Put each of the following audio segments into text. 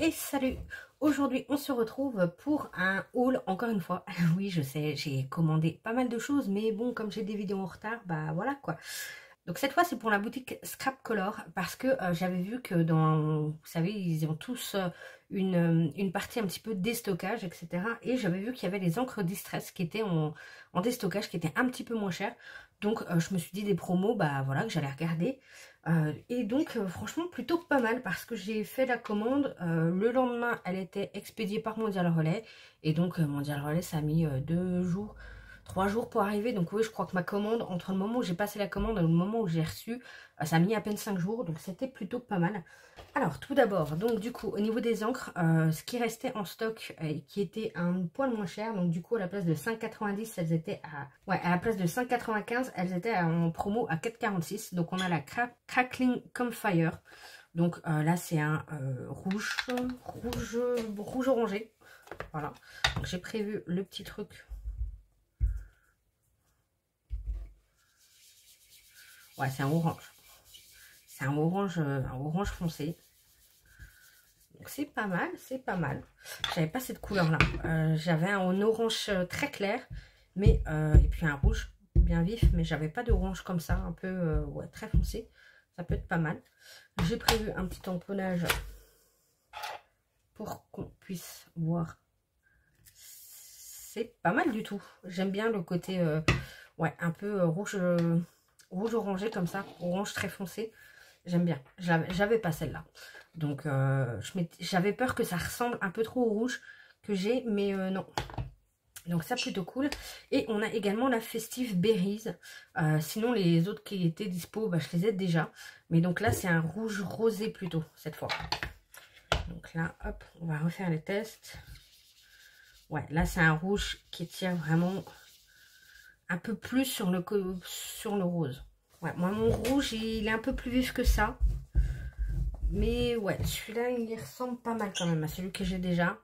Et salut! Aujourd'hui on se retrouve pour un haul, encore une fois. Oui, je sais, j'ai commandé pas mal de choses, mais bon, comme j'ai des vidéos en retard, bah voilà quoi. Donc cette fois c'est pour la boutique Scrap Color, parce que j'avais vu que vous savez, ils ont tous une partie un petit peu déstockage, etc. Et j'avais vu qu'il y avait les encres Distress qui étaient en déstockage, qui étaient un petit peu moins chères. Donc je me suis dit des promos, bah voilà, que j'allais regarder. Et donc franchement plutôt pas mal, parce que j'ai fait la commande, le lendemain elle était expédiée par Mondial Relais. Et donc Mondial Relais ça a mis 2 jours, 3 jours pour arriver. Donc oui, je crois que ma commande, entre le moment où j'ai passé la commande et le moment où j'ai reçu, ça a mis à peine 5 jours. Donc c'était plutôt pas mal. Alors tout d'abord, donc du coup au niveau des encres, ce qui restait en stock et qui était un poil moins cher, donc du coup à la place de 5,90 elles étaient à la place de 5,95 elles étaient en promo à 4,46. Donc on a la Crackling Campfire. Donc là c'est un rouge orangé. Voilà, donc j'ai prévu le petit truc. Ouais, c'est un orange. C'est un orange foncé. Donc c'est pas mal, c'est pas mal. J'avais pas cette couleur là. J'avais un orange très clair, mais et puis un rouge bien vif, mais j'avais pas d'orange comme ça, un peu ouais, très foncé. Ça peut être pas mal. J'ai prévu un petit tamponnage pour qu'on puisse voir. C'est pas mal du tout. J'aime bien le côté ouais, un peu rouge orangé comme ça, orange très foncé. J'aime bien. J'avais pas celle-là. Donc j'avais peur que ça ressemble un peu trop au rouge que j'ai, mais non. Donc ça plutôt cool. Et on a également la Festive Berries. Sinon les autres qui étaient dispo, bah, je les ai déjà. Mais donc là c'est un rouge rosé plutôt cette fois. Donc là hop, on va refaire les tests. Ouais, là c'est un rouge qui tire vraiment un peu plus sur le rose. Ouais, moi mon rouge il est un peu plus vif que ça. Mais ouais, celui-là, il y ressemble pas mal quand même à celui que j'ai déjà.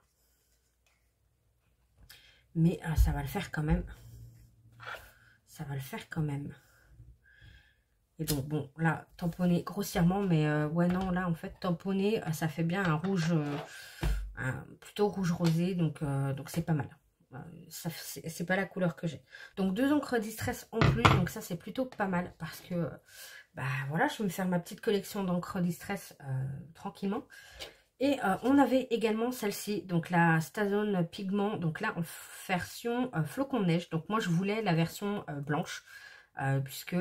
Mais ça va le faire quand même. Ça va le faire quand même. Et donc, bon, là, tamponné grossièrement. Mais ouais, non, là, en fait, tamponné, ça fait bien un rouge, plutôt rouge rosé. Donc c'est pas mal. C'est pas la couleur que j'ai. Donc, 2 encres Distress en plus. Donc ça, c'est plutôt pas mal. Parce que, bah voilà, je vais me faire ma petite collection d'encre Distress tranquillement. Et on avait également celle-ci, donc la Stazone Pigment, donc là en version flocon de neige. Donc moi je voulais la version blanche, puisque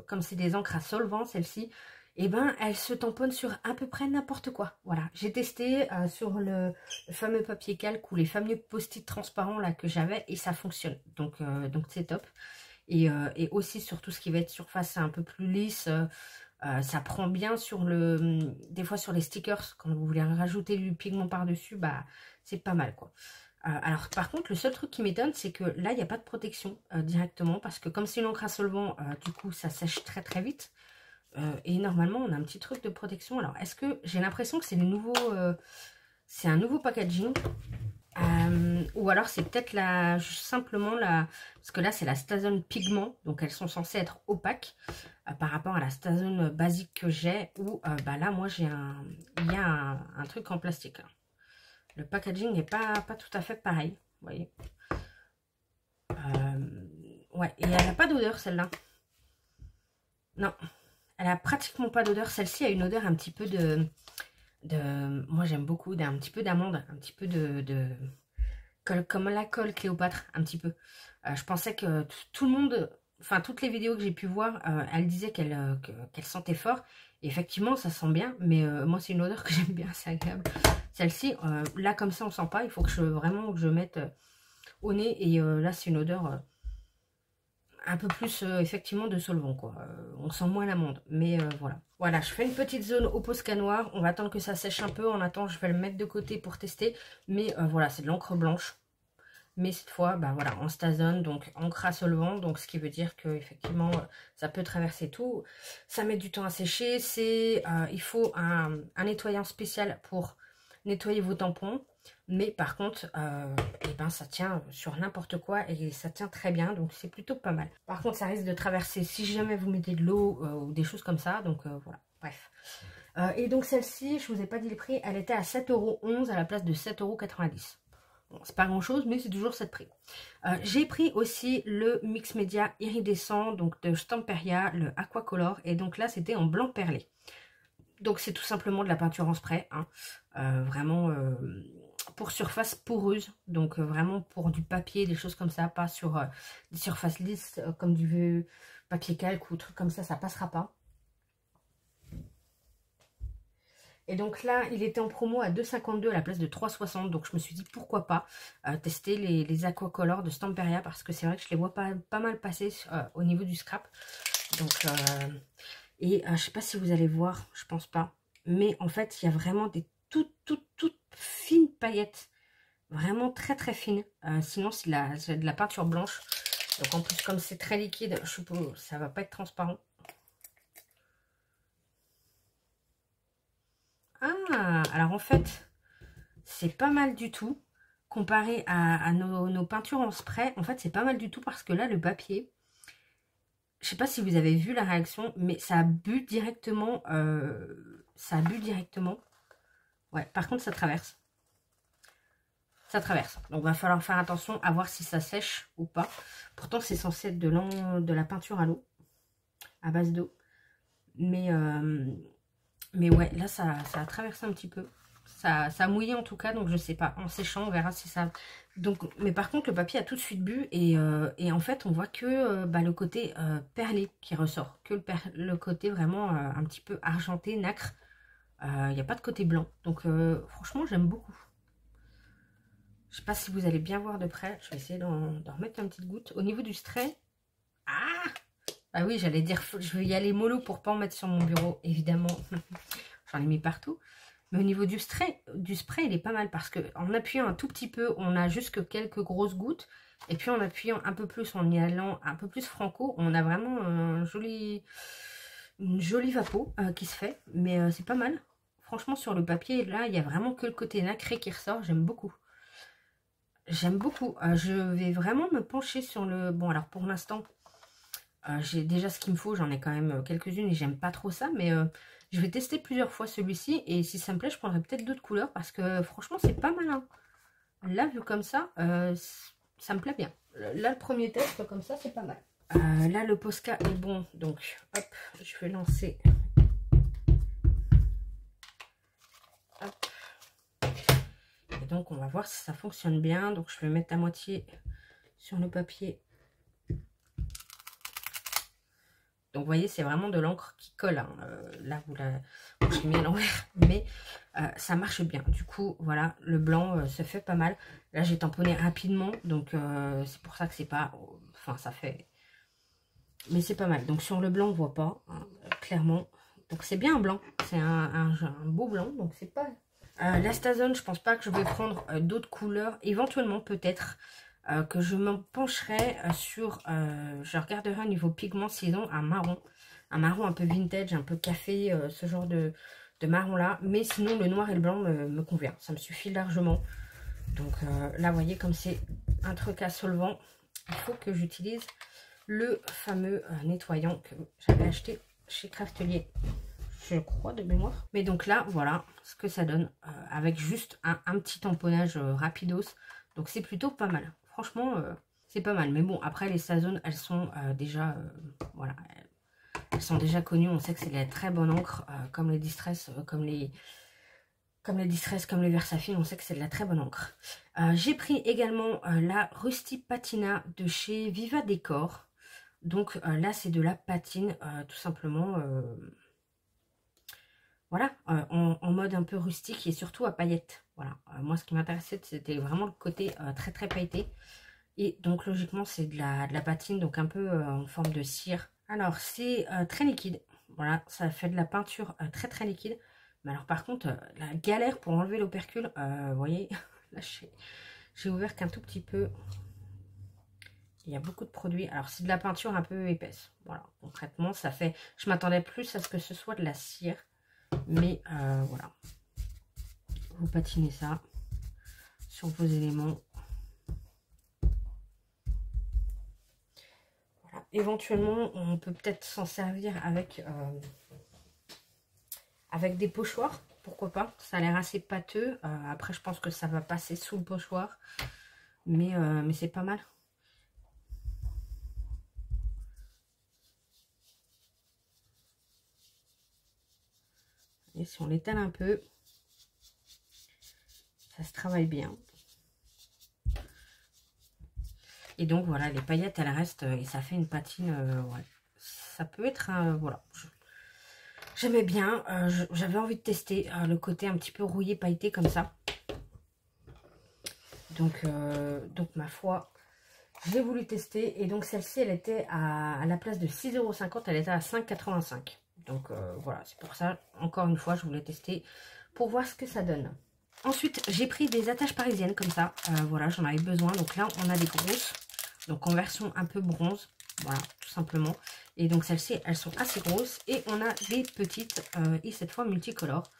comme c'est des encres à solvant, celle-ci, et ben elle se tamponne sur à peu près n'importe quoi. Voilà, j'ai testé sur le fameux papier calque ou les fameux post-it transparents là que j'avais, et ça fonctionne. Donc c'est top. Et aussi sur tout ce qui va être surface un peu plus lisse. Ça prend bien sur des fois sur les stickers, quand vous voulez rajouter du pigment par-dessus, bah c'est pas mal quoi. Alors par contre, le seul truc qui m'étonne, c'est que là, il n'y a pas de protection directement, parce que comme c'est une encre à solvant, du coup, ça sèche très très vite. Et normalement, on a un petit truc de protection. Alors, est-ce que j'ai l'impression que c'est c'est un nouveau packaging, ou alors c'est peut-être simplement parce que là c'est la Stazone Pigment, donc elles sont censées être opaques par rapport à la Stazone basique que j'ai, où bah là moi il y a un truc en plastique là. Le packaging n'est pas tout à fait pareil, vous voyez. Ouais, et elle n'a pas d'odeur celle-là. Non, elle a pratiquement pas d'odeur. Celle-ci a une odeur un petit peu moi j'aime beaucoup d'un petit peu d'amande, un petit peu comme la colle Cléopâtre, un petit peu. Je pensais que tout le monde, enfin toutes les vidéos que j'ai pu voir, elle disait qu'elle sentait fort. Et effectivement, ça sent bien, mais moi c'est une odeur que j'aime bien, c'est agréable. Celle-ci, là comme ça on sent pas, il faut que vraiment que je mette au nez. Et là c'est une odeur un peu plus effectivement de solvant quoi. On sent moins l'amande, mais voilà. Voilà, je fais une petite zone au Posca noir. On va attendre que ça sèche un peu. En attendant, je vais le mettre de côté pour tester. Mais voilà, c'est de l'encre blanche. Mais cette fois, bah voilà, en Stazone, donc encre à solvant. Donc ce qui veut dire que effectivement, ça peut traverser tout. Ça met du temps à sécher. Il faut un nettoyant spécial pour nettoyer vos tampons. Mais par contre, eh ben, ça tient sur n'importe quoi et ça tient très bien. Donc c'est plutôt pas mal. Par contre, ça risque de traverser si jamais vous mettez de l'eau ou des choses comme ça. Donc voilà, bref. Et donc celle-ci, je vous ai pas dit le prix, elle était à 7,11 € à la place de 7,90 €. Bon, c'est pas grand chose, mais c'est toujours cette prix. J'ai pris aussi le Mix Media Iridescent, donc de Stamperia, le Aquacolor, et donc là c'était en blanc perlé. Donc c'est tout simplement de la peinture en spray, hein. Vraiment pour surface poreuse, donc vraiment pour du papier, des choses comme ça, pas sur des surfaces lisses comme du papier calque ou trucs comme ça passera pas. Et donc là, il était en promo à 2,52 € à la place de 3,60 €. Donc je me suis dit pourquoi pas tester les Aquacolor de Stamperia, parce que c'est vrai que je les vois pas mal passer au niveau du scrap. Donc je sais pas si vous allez voir, je pense pas. Mais en fait, il y a vraiment des toutes fines paillettes. Vraiment très fines. Sinon, c'est de la peinture blanche. Donc en plus, comme c'est très liquide, je suppose ça va pas être transparent. Ah, alors en fait, c'est pas mal du tout. Comparé à nos peintures en spray, en fait, c'est pas mal du tout parce que là, le papier, je sais pas si vous avez vu la réaction, mais ça a bu directement. Ça a bu directement. Ouais, par contre, ça traverse. Ça traverse. Donc, va falloir faire attention à voir si ça sèche ou pas. Pourtant, c'est censé être de la peinture à l'eau, à base d'eau. Mais ouais, là, ça a traversé un petit peu. Ça a mouillé en tout cas, donc je sais pas. En séchant, on verra si ça... Donc, mais par contre, le papier a tout de suite bu. Et en fait, on voit que le côté perlé qui ressort. Que le côté vraiment un petit peu argenté, nacre. Il n'y a pas de côté blanc. Donc, franchement, j'aime beaucoup. Je sais pas si vous allez bien voir de près. Je vais essayer d'en remettre une petite goutte. Au niveau du spray... Ah oui, j'allais dire, je vais y aller mollo pour pas en mettre sur mon bureau, évidemment. J'en ai mis partout. Mais au niveau du spray, il est pas mal parce qu'en appuyant un tout petit peu, on a juste que quelques grosses gouttes. Et puis en appuyant un peu plus, en y allant un peu plus franco, on a vraiment une jolie vapeau qui se fait. Mais c'est pas mal. Franchement, sur le papier, là, il y a vraiment que le côté nacré qui ressort. J'aime beaucoup. J'aime beaucoup. Je vais vraiment me pencher sur le... Bon, alors pour l'instant, j'ai déjà ce qu'il me faut. J'en ai quand même quelques-unes et j'aime pas trop ça. Mais je vais tester plusieurs fois celui-ci. Et si ça me plaît, je prendrai peut-être d'autres couleurs. Parce que franchement, c'est pas malin. Là, vu comme ça, ça me plaît bien. Là, le premier test, comme ça, c'est pas mal. Là, le Posca est bon. Donc, hop, je vais lancer... Hop. Et donc, on va voir si ça fonctionne bien. Donc, je vais mettre à moitié sur le papier. Donc, vous voyez, c'est vraiment de l'encre qui colle. Hein. Là, je l'ai mis à l'envers. Mais ça marche bien. Du coup, voilà, le blanc se fait pas mal. Là, j'ai tamponné rapidement. Donc, c'est pour ça que c'est pas... Enfin, ça fait... Mais c'est pas mal. Donc, sur le blanc, on voit pas, hein, clairement. Donc, c'est bien un blanc. C'est un beau blanc. Donc, c'est pas... L'Astazone, je pense pas que je vais prendre d'autres couleurs. Éventuellement, peut-être que je m'en pencherai sur... je regarderai au niveau pigment s'ils ont un marron. Un marron un peu vintage, un peu café, ce genre de marron là. Mais sinon, le noir et le blanc me convient. Ça me suffit largement. Donc là, vous voyez, comme c'est un truc à solvant, il faut que j'utilise le fameux nettoyant que j'avais acheté chez Craftelier. Je crois de mémoire. Mais donc là, voilà ce que ça donne avec juste un petit tamponnage rapidos. Donc c'est plutôt pas mal. Franchement, c'est pas mal. Mais bon, après les Stazone, elles sont déjà, voilà, elles sont déjà connues. On sait que c'est de la très bonne encre, comme les Distress, comme les Distress, comme les Versafine. On sait que c'est de la très bonne encre. J'ai pris également la Rusty Patina de chez Viva Décor. Donc là, c'est de la patine, tout simplement... Voilà, en mode un peu rustique et surtout à paillettes. Voilà, moi ce qui m'intéressait, c'était vraiment le côté très pailleté. Et donc logiquement, c'est de la patine, donc un peu en forme de cire. Alors, c'est très liquide. Voilà, ça fait de la peinture très liquide. Mais alors par contre, la galère pour enlever l'opercule, vous voyez, là j'ai ouvert qu'un tout petit peu. Il y a beaucoup de produits. Alors, c'est de la peinture un peu épaisse. Voilà, concrètement, ça fait... Je m'attendais plus à ce que ce soit de la cire. Mais voilà, vous patinez ça sur vos éléments. Voilà. Éventuellement, on peut peut-être s'en servir avec avec des pochoirs, pourquoi pas. Ça a l'air assez pâteux. Après, je pense que ça va passer sous le pochoir. Mais c'est pas mal. Et si on l'étale un peu, ça se travaille bien. Et donc voilà, les paillettes elles restent et ça fait une patine. Ouais. Ça peut être voilà. J'aimais bien, j'avais envie de tester le côté un petit peu rouillé pailleté comme ça. Donc ma foi, j'ai voulu tester. Et donc celle-ci elle était à la place de 6,50 €, elle était à 5,85 €. Donc voilà, c'est pour ça, encore une fois, je voulais tester pour voir ce que ça donne. Ensuite, j'ai pris des attaches parisiennes comme ça. Voilà, j'en avais besoin. Donc là, on a des grosses. Donc en version un peu bronze. Voilà, tout simplement. Et donc celles-ci, elles sont assez grosses. Et on a des petites, et cette fois multicolores.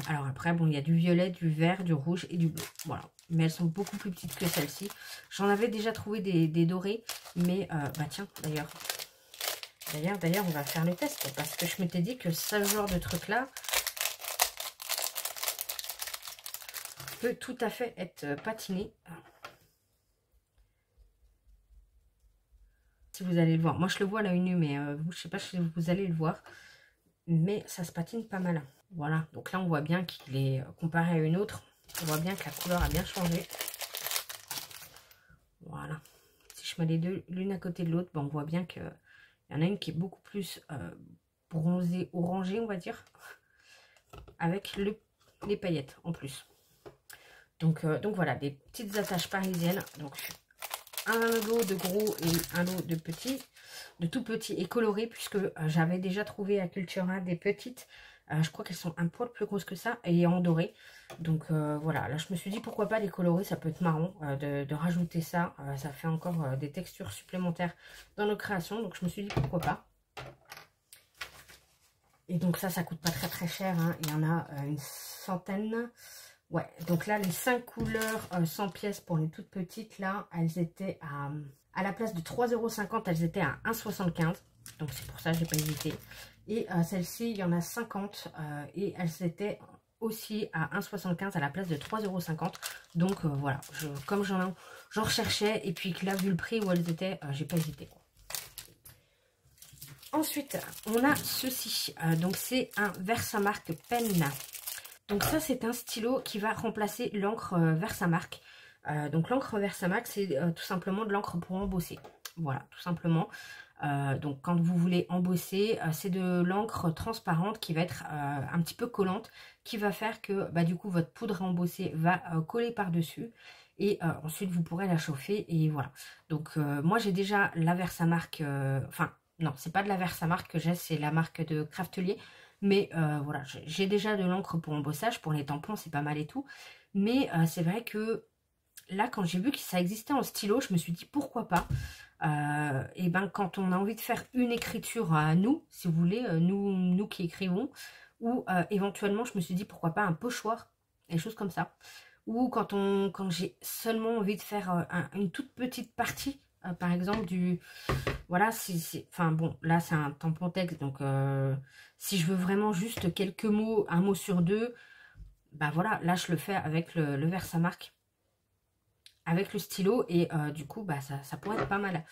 Alors après, bon, il y a du violet, du vert, du rouge et du bleu. Voilà. Mais elles sont beaucoup plus petites que celles-ci. J'en avais déjà trouvé des dorées. Mais, bah tiens, d'ailleurs, on va faire les tests. Parce que je m'étais dit que ce genre de truc-là peut tout à fait être patiné. Si vous allez le voir. Moi, je le vois à l'œil nu, mais vous, je sais pas si vous allez le voir. Mais ça se patine pas mal. Voilà. Donc là, on voit bien qu'il est comparé à une autre. On voit bien que la couleur a bien changé. Voilà. Si je mets les deux l'une à côté de l'autre, ben, on voit bien qu'il y en a une qui est beaucoup plus bronzée, orangée, on va dire. Avec les paillettes en plus. Donc voilà, des petites attaches parisiennes. Donc un lot de gros et un lot de petits, de tout petits et colorés, puisque j'avais déjà trouvé à Cultura des petites. Je crois qu'elles sont un poil plus grosses que ça et en doré. Donc voilà, là je me suis dit pourquoi pas les colorer, ça peut être marrant de rajouter ça. Ça fait encore des textures supplémentaires dans nos créations, donc je me suis dit pourquoi pas. Et donc ça coûte pas très cher, hein. Il y en a une centaine. Ouais, donc là, les 5 couleurs 100 pièces pour les toutes petites, là, elles étaient à la place de 3,50 €, elles étaient à 1,75 €. Donc c'est pour ça que j'ai pas hésité. Et celle-ci, il y en a 50 et elles étaient aussi à 1,75 € à la place de 3,50 €. Donc voilà, comme j'en recherchais et puis que là, vu le prix où elles étaient, j'ai pas hésité. Ensuite, on a ceci. Donc c'est un Versamark Pen. Donc ça, c'est un stylo qui va remplacer l'encre Versamark. Donc l'encre Versamark, c'est tout simplement de l'encre pour embosser. Voilà, tout simplement. Donc quand vous voulez embosser, c'est de l'encre transparente qui va être un petit peu collante, qui va faire que bah, du coup votre poudre à embosser va coller par-dessus. Et ensuite, vous pourrez la chauffer et voilà. Donc moi, j'ai déjà la Versamark, enfin non, c'est pas de la Versamark que j'ai, c'est la marque de Craftelier. Mais voilà, j'ai déjà de l'encre pour embossage, pour les tampons, c'est pas mal et tout. Mais c'est vrai que là, quand j'ai vu que ça existait en stylo, je me suis dit pourquoi pas. Et ben quand on a envie de faire une écriture à nous, si vous voulez, nous qui écrivons, ou éventuellement, je me suis dit pourquoi pas un pochoir, des choses comme ça. Ou quand j'ai seulement envie de faire une toute petite partie, par exemple voilà, enfin bon, là c'est un tampon texte, donc si je veux vraiment juste quelques mots, un mot sur deux, bah voilà, là je le fais avec le Versamark, avec le stylo, et du coup bah ça pourrait être pas mal.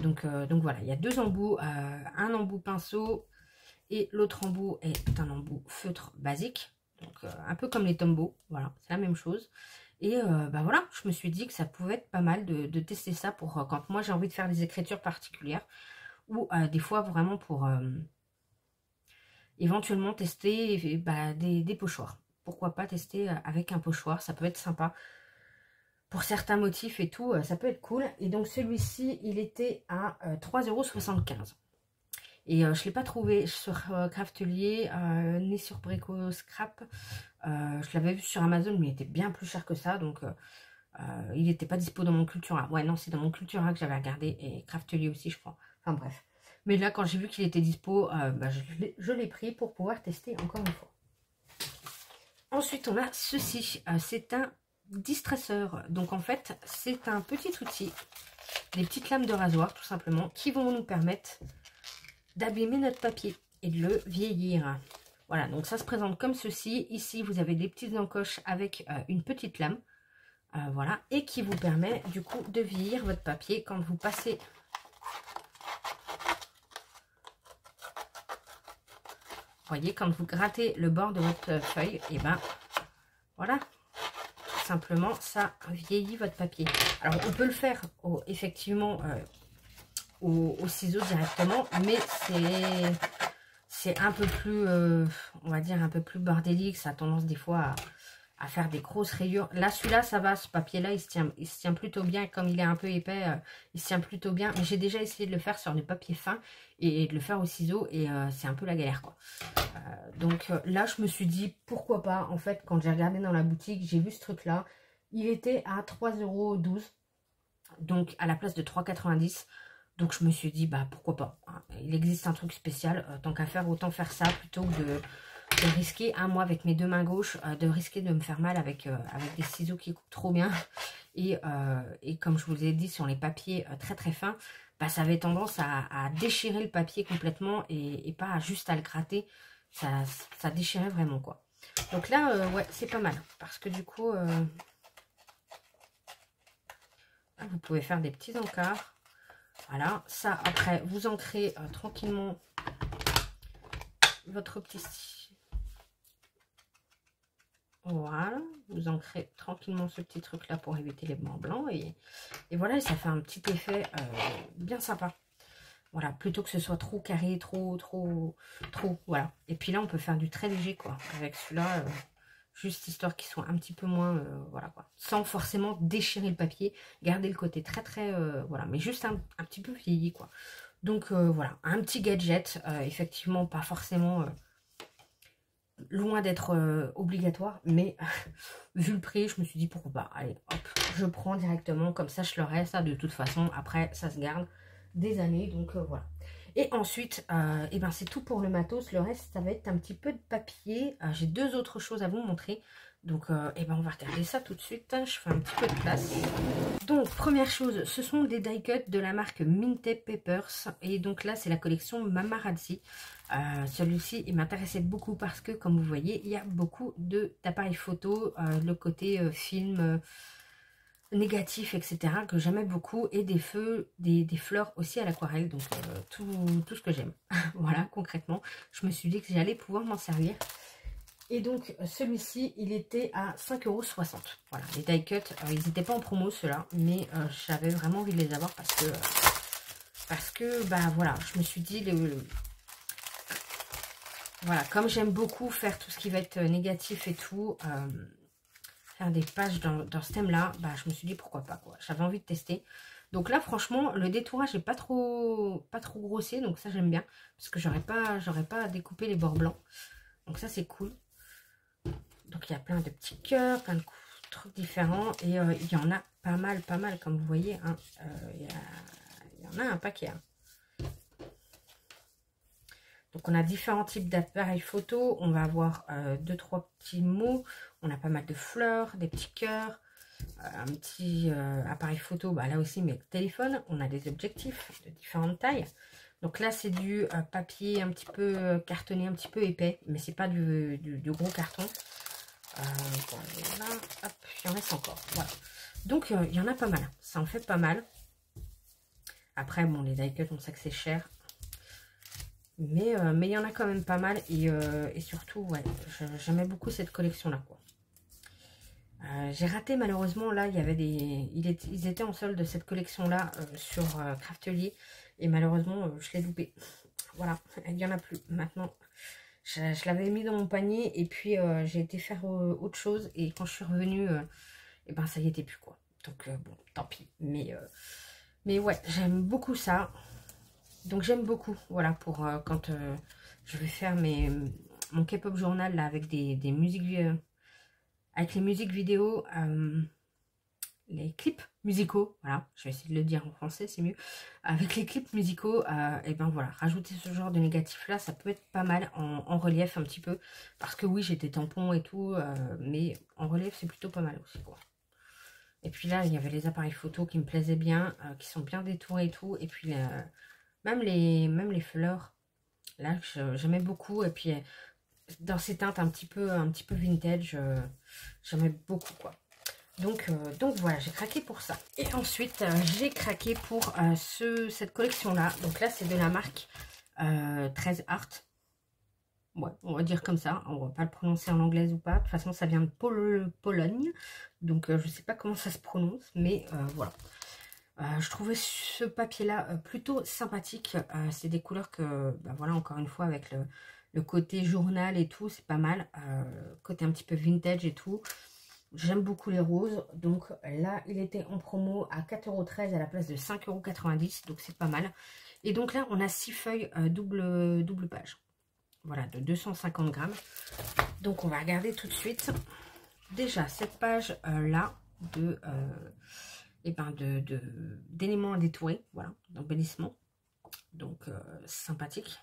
Donc voilà, il y a deux embouts, un embout pinceau et l'autre embout est un embout feutre basique, donc un peu comme les Tombow, voilà, c'est la même chose. Et bah voilà, je me suis dit que ça pouvait être pas mal de tester ça pour quand moi j'ai envie de faire des écritures particulières, ou des fois vraiment pour éventuellement tester bah, des pochoirs. Pourquoi pas tester avec un pochoir, ça peut être sympa. Pour certains motifs et tout, ça peut être cool. Et donc celui-ci, il était à 3,75 €. Et je ne l'ai pas trouvé sur Craftelier, ni sur Brico Scrap. Je l'avais vu sur Amazon, mais il était bien plus cher que ça. Donc il n'était pas dispo dans mon Cultura. Ouais, non, c'est dans mon Cultura que j'avais regardé. Et Craftelier aussi, je crois. Enfin bref. Mais là, quand j'ai vu qu'il était dispo, bah, je l'ai pris pour pouvoir tester encore une fois. Ensuite, on a ceci. C'est un distresseur. Donc en fait, c'est un petit outil. Des petites lames de rasoir, tout simplement, qui vont nous permettre d'abîmer notre papier et de le vieillir. Voilà, donc ça se présente comme ceci. Ici, vous avez des petites encoches avec une petite lame. Voilà, et qui vous permet du coup de vieillir votre papier quand vous passez. Vous voyez, quand vous grattez le bord de votre feuille, et ben voilà, simplement ça vieillit votre papier. Alors on peut le faire effectivement au ciseau directement, mais c'est un peu plus, on va dire un peu plus bordélique. Ça a tendance des fois à faire des grosses rayures. Là, celui-là, ça va, ce papier-là, il se tient plutôt bien. Comme il est un peu épais, il se tient plutôt bien. Mais j'ai déjà essayé de le faire sur des papiers fins et de le faire au ciseau. Et c'est un peu la galère, quoi. Donc là, je me suis dit, pourquoi pas. En fait, quand j'ai regardé dans la boutique, j'ai vu ce truc-là. Il était à 3,12 €. Donc, à la place de 3,90 €. Donc, je me suis dit, bah, pourquoi pas. Hein. Il existe un truc spécial. Tant qu'à faire, autant faire ça plutôt que de risquer, moi avec mes deux mains gauches, de risquer de me faire mal avec des ciseaux qui coupent trop bien. Et comme je vous ai dit, sur les papiers très très fins, bah, ça avait tendance à déchirer le papier complètement et pas juste à le gratter. Ça déchirait vraiment, quoi. Donc là, ouais, c'est pas mal. Parce que du coup, vous pouvez faire des petits encarts. Voilà, ça après, vous ancrez tranquillement votre petit style. Voilà, vous ancrez tranquillement ce petit truc là pour éviter les blancs blancs et voilà, et ça fait un petit effet bien sympa. Voilà, plutôt que ce soit trop carré, trop, voilà. Et puis là, on peut faire du très léger, quoi, avec celui-là, juste histoire qu'il soit un petit peu moins, voilà, quoi. Sans forcément déchirer le papier, garder le côté très, voilà, mais juste un petit peu vieilli, quoi. Donc, voilà, un petit gadget, effectivement, pas forcément loin d'être obligatoire, mais vu le prix, je me suis dit pourquoi pas. Allez, hop, je prends directement, comme ça je le reste. De toute façon, après, ça se garde des années, donc voilà. Et ensuite, et ben c'est tout pour le matos. Le reste, ça va être un petit peu de papier. J'ai deux autres choses à vous montrer. Donc, et ben on va regarder ça tout de suite. Je fais un petit peu de place. Donc, première chose, ce sont des die cuts de la marque Minted Papers. Et donc là, c'est la collection Mamarazzi. Celui-ci, il m'intéressait beaucoup parce que, comme vous voyez, il y a beaucoup d'appareils photo, le côté film négatif, etc. que j'aimais beaucoup. Et des feux, des fleurs aussi à l'aquarelle. Donc, tout ce que j'aime. Voilà, concrètement, je me suis dit que j'allais pouvoir m'en servir. Et donc, celui-ci, il était à 5,60 €. Voilà, les die cuts, ils n'étaient pas en promo, ceux-là. Mais j'avais vraiment envie de les avoir parce que bah voilà, je me suis dit, voilà, comme j'aime beaucoup faire tout ce qui va être négatif et tout, faire des pages dans ce thème-là, bah je me suis dit, pourquoi pas, quoi. J'avais envie de tester. Donc là, franchement, le détourage n'est pas trop grossier, donc ça, j'aime bien. Parce que j'aurais pas à découper les bords blancs. Donc ça, c'est cool. Donc il y a plein de petits cœurs, plein de trucs différents. Et il y en a pas mal, comme vous voyez. Hein. Il y en a un paquet. Hein. Donc on a différents types d'appareils photo. On va avoir 2-3 petits mots. On a pas mal de fleurs, des petits cœurs. Un petit appareil photo, bah, là aussi, mais téléphone. On a des objectifs de différentes tailles. Donc là, c'est du papier un petit peu cartonné, un petit peu épais. Mais c'est pas du gros carton. Voilà, hop, il en reste encore. Voilà. Donc, il y en a pas mal. Ça en fait pas mal. Après, bon, les die cuts, on sait que c'est cher. Mais il y en a quand même pas mal. Et surtout, ouais, j'aimais beaucoup cette collection-là, quoi. J'ai raté, malheureusement, là, il y avait ils étaient en solde de cette collection-là sur Craftelier. Et malheureusement, je l'ai loupé. Voilà, il n'y en a plus maintenant. Je l'avais mis dans mon panier et puis j'ai été faire autre chose. Et quand je suis revenue, et ben ça y était plus, quoi. Donc bon, tant pis. Mais ouais, j'aime beaucoup ça. Donc j'aime beaucoup, voilà, pour quand je vais faire mon K-pop journal là, avec des musiques, avec les musiques vidéo, les clips musicaux, voilà, je vais essayer de le dire en français, c'est mieux. Avec les clips musicaux, et ben voilà, rajouter ce genre de négatif là, ça peut être pas mal en relief un petit peu. Parce que oui, j'ai des tampons et tout, mais en relief, c'est plutôt pas mal aussi, quoi. Et puis là, il y avait les appareils photo qui me plaisaient bien, qui sont bien détourés et tout. Et puis même les fleurs, là, j'aimais beaucoup. Et puis dans ces teintes un petit peu vintage. J'aimais beaucoup, quoi. Donc voilà, j'ai craqué pour ça. Et ensuite, j'ai craqué pour cette collection-là. Donc là, c'est de la marque 13 Art. Ouais, on va dire comme ça. On va pas le prononcer en anglaise ou pas. De toute façon, ça vient de Pologne. Donc, je sais pas comment ça se prononce. Mais voilà. Je trouvais ce papier-là plutôt sympathique. C'est des couleurs que, bah, voilà, encore une fois, avec le côté journal et tout, c'est pas mal. Côté un petit peu vintage et tout. J'aime beaucoup les roses. Donc là, il était en promo à 4,13 € à la place de 5,90 €. Donc c'est pas mal. Et donc là, on a 6 feuilles double page. Voilà, de 250 grammes. Donc on va regarder tout de suite. Déjà, cette page-là d'éléments à détourer. Voilà, d'embellissement. Donc sympathique.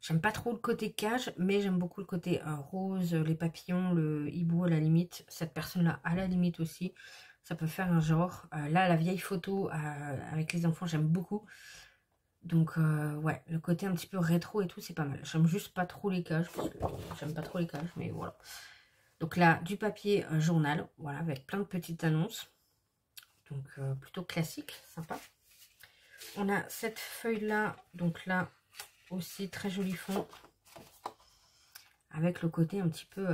J'aime pas trop le côté cage, mais j'aime beaucoup le côté rose, les papillons, le hibou à la limite. Cette personne-là, à la limite aussi, ça peut faire un genre. Là, la vieille photo avec les enfants, j'aime beaucoup. Donc, ouais, le côté un petit peu rétro et tout, c'est pas mal. J'aime juste pas trop les cages, parce que j'aime pas trop les cages, mais voilà. Donc là, du papier journal, voilà, avec plein de petites annonces. Donc, plutôt classique, sympa. On a cette feuille-là, donc là, aussi très joli fond avec le côté un petit peu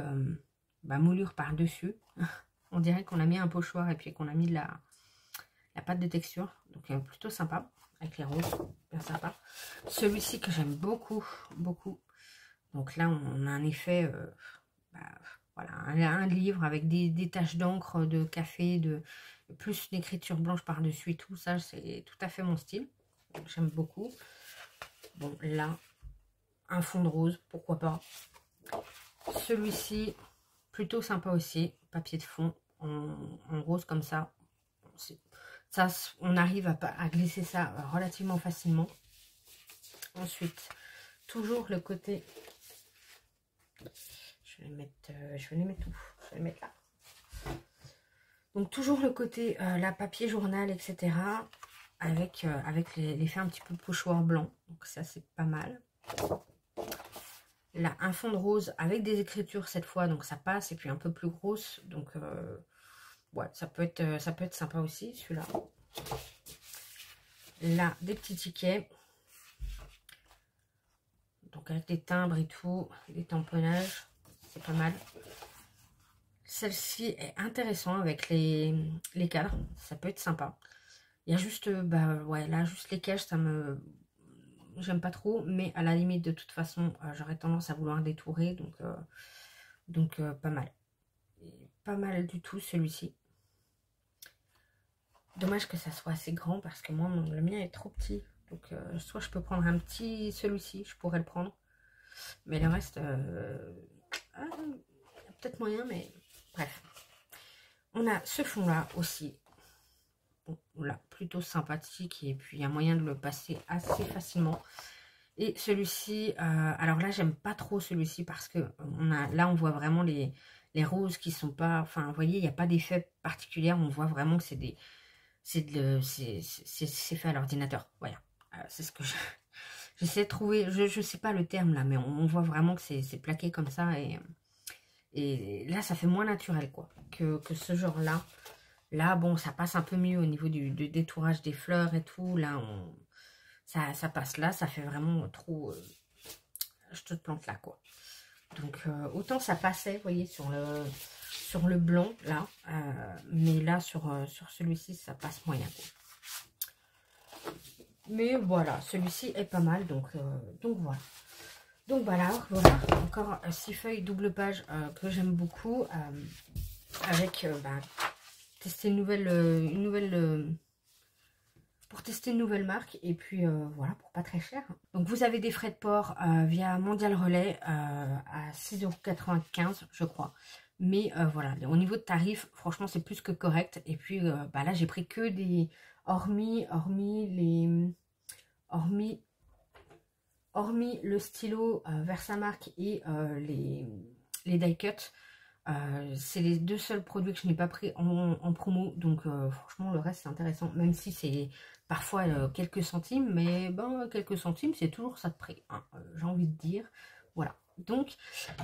moulure par dessus. On dirait qu'on a mis un pochoir et puis qu'on a mis de la pâte de texture, donc plutôt sympa avec les roses, bien sympa. Celui-ci que j'aime beaucoup, donc là on a un effet voilà, un livre avec des taches d'encre, de café, plus une écriture blanche par dessus et tout ça, c'est tout à fait mon style, j'aime beaucoup. Bon, là, un fond de rose, pourquoi pas. Celui-ci, plutôt sympa aussi. Papier de fond en rose comme ça. On arrive à glisser ça relativement facilement. Ensuite, toujours le côté... Je vais les mettre où? Je vais les mettre là. Donc, toujours le côté la papier journal, etc. Avec l'effet un petit peu pochoir blanc. Donc ça, c'est pas mal. Là, un fond de rose avec des écritures cette fois. Donc ça passe. Et puis un peu plus grosse. Donc, ouais, ça peut être sympa aussi, celui-là. Là, des petits tickets. Donc avec des timbres et tout. Des tamponnages. C'est pas mal. Celle-ci est intéressante avec les cadres. Ça peut être sympa. Il y a juste, ouais, là, juste les cages, j'aime pas trop, mais à la limite, de toute façon, j'aurais tendance à vouloir détourer, donc pas mal. Et pas mal du tout, celui-ci. Dommage que ça soit assez grand, parce que moi, le mien est trop petit. Donc, soit je peux prendre un petit, celui-ci, je pourrais le prendre. Mais le reste, il y a peut-être moyen, mais bref. On a ce fond-là aussi. Bon, là, plutôt sympathique et puis il y a moyen de le passer assez facilement. Et celui-ci, alors là j'aime pas trop celui-ci parce que là on voit vraiment les roses qui sont pas, enfin vous voyez il n'y a pas d'effet particulier, on voit vraiment que c'est fait à l'ordinateur, voilà. C'est ce que j'essaie de trouver, je sais pas le terme là, mais on voit vraiment que c'est plaqué comme ça et là ça fait moins naturel quoi que ce genre là. Là, bon, ça passe un peu mieux au niveau du détourage des fleurs et tout. Là, ça passe là. Ça fait vraiment trop... je te plante là, quoi. Donc, autant ça passait, vous voyez, sur le blanc, là. Mais là, sur celui-ci, ça passe moyen, quoi. Mais voilà, celui-ci est pas mal. Donc voilà. Donc voilà, encore 6 feuilles double page que j'aime beaucoup. Avec... tester pour tester une nouvelle marque et puis voilà, pour pas très cher. Donc vous avez des frais de port via Mondial Relais à 6,95 € je crois, mais voilà, au niveau de tarif franchement c'est plus que correct. Et puis là j'ai pris que des hormis le stylo Versamark et les die cut. C'est les deux seuls produits que je n'ai pas pris en promo, donc franchement le reste c'est intéressant, même si c'est parfois quelques centimes, mais quelques centimes c'est toujours ça de prix, hein, j'ai envie de dire, voilà. Donc,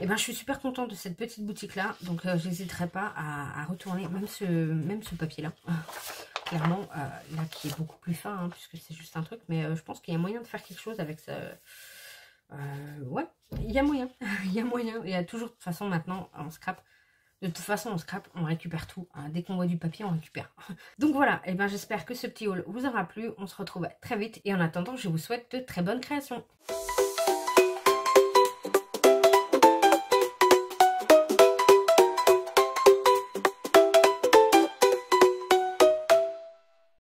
eh ben, je suis super contente de cette petite boutique-là. Donc, j'hésiterai pas à retourner, même ce papier-là. Clairement, là, qui est beaucoup plus fin, hein, puisque c'est juste un truc. Mais je pense qu'il y a moyen de faire quelque chose avec ça. Ouais, il y a moyen. Il y a moyen. Il y a toujours, de toute façon, maintenant, en scrap. De toute façon, on scrap, on récupère tout. Hein. Dès qu'on voit du papier, on récupère. Donc voilà, et ben j'espère que ce petit haul vous aura plu. On se retrouve très vite. Et en attendant, je vous souhaite de très bonnes créations.